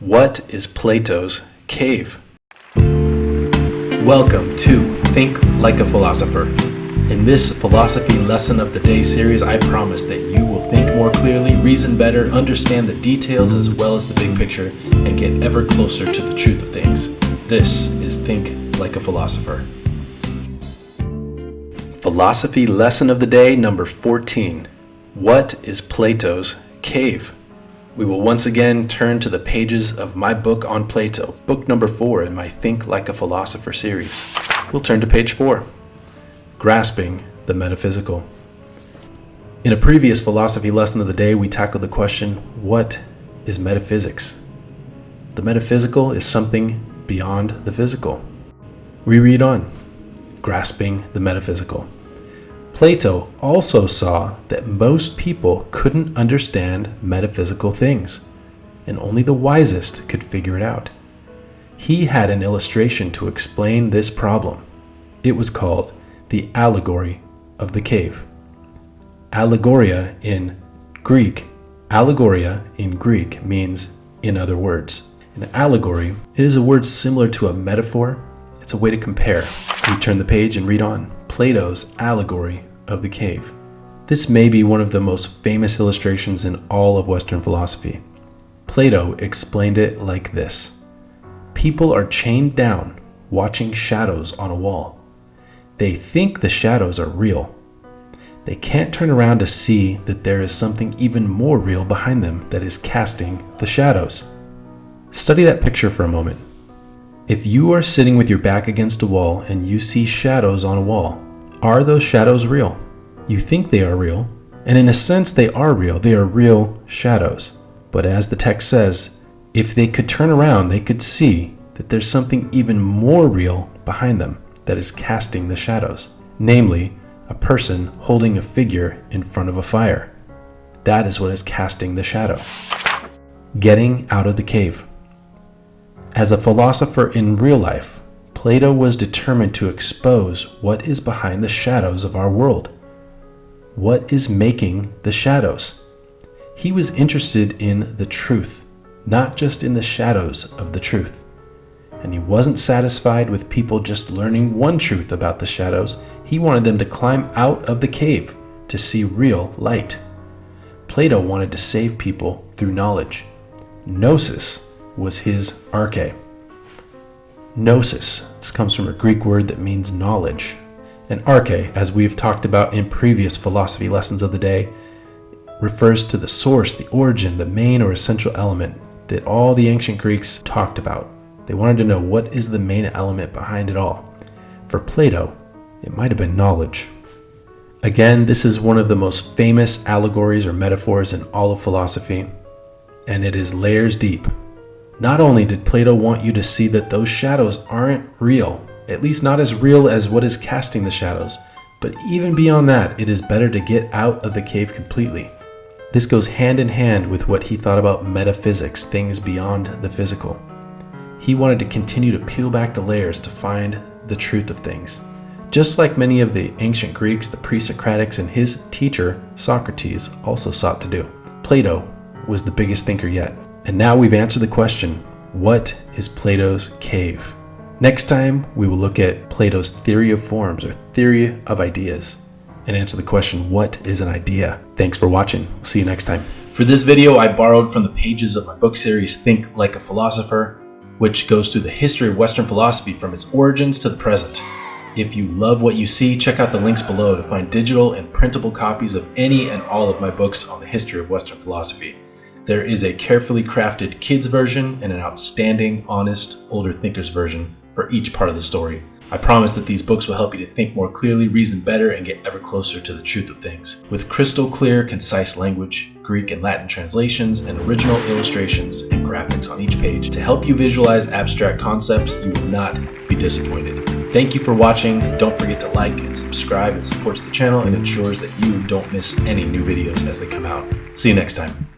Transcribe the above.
What is Plato's cave? Welcome to Think Like a Philosopher. In this philosophy lesson of the day series, I promise that you will think more clearly, reason better, understand the details as well as the big picture, and get ever closer to the truth of things. This is Think Like a Philosopher. Philosophy lesson of the day number 14. What is Plato's cave? We will once again turn to the pages of my book on Plato, book number 4 in my Think Like a Philosopher series. We'll turn to page 4, Grasping the Metaphysical. In a previous philosophy lesson of the day, we tackled the question, what is metaphysics? The metaphysical is something beyond the physical. We read on, grasping the metaphysical. Plato also saw that most people couldn't understand metaphysical things, and only the wisest could figure it out. He had an illustration to explain this problem. It was called the allegory of the cave. Allegoria in Greek means in other words. An allegory, it is a word similar to a metaphor. It's a way to compare. We turn the page and read on. Plato's allegory of the cave. This may be one of the most famous illustrations in all of Western philosophy. Plato explained it like this. People are chained down, watching shadows on a wall. They think the shadows are real. They can't turn around to see that there is something even more real behind them that is casting the shadows. Study that picture for a moment. If you are sitting with your back against a wall and you see shadows on a wall, are those shadows real? You think they are real, and in a sense they are real. They are real shadows. But as the text says, if they could turn around, they could see that there's something even more real behind them that is casting the shadows, namely a person holding a figure in front of a fire. That is what is casting the shadow. Getting out of the cave. As a philosopher in real life, Plato was determined to expose what is behind the shadows of our world. What is making the shadows? He was interested in the truth, not just in the shadows of the truth. And he wasn't satisfied with people just learning one truth about the shadows. He wanted them to climb out of the cave to see real light. Plato wanted to save people through knowledge. Gnosis was his arche. Gnosis, this comes from a Greek word that means knowledge. And arche, as we've talked about in previous philosophy lessons of the day, refers to the source, the origin, the main or essential element that all the ancient Greeks talked about. They wanted to know what is the main element behind it all. For Plato, it might have been knowledge. Again, this is one of the most famous allegories or metaphors in all of philosophy, and it is layers deep. Not only did Plato want you to see that those shadows aren't real, at least not as real as what is casting the shadows, but even beyond that, it is better to get out of the cave completely. This goes hand in hand with what he thought about metaphysics, things beyond the physical. He wanted to continue to peel back the layers to find the truth of things. Just like many of the ancient Greeks, the pre-Socratics, and his teacher, Socrates, also sought to do. Plato was the biggest thinker yet. And now we've answered the question, what is Plato's cave? Next time, we will look at Plato's theory of forms or theory of ideas and answer the question, what is an idea? Thanks for watching. We'll see you next time. For this video, I borrowed from the pages of my book series, Think Like a Philosopher, which goes through the history of Western philosophy from its origins to the present. If you love what you see, check out the links below to find digital and printable copies of any and all of my books on the history of Western philosophy. There is a carefully crafted kids version and an outstanding, honest, older thinkers version for each part of the story. I promise that these books will help you to think more clearly, reason better, and get ever closer to the truth of things. With crystal clear, concise language, Greek and Latin translations, and original illustrations and graphics on each page to help you visualize abstract concepts, you will not be disappointed. Thank you for watching. Don't forget to like and subscribe. It supports the channel and ensures that you don't miss any new videos as they come out. See you next time.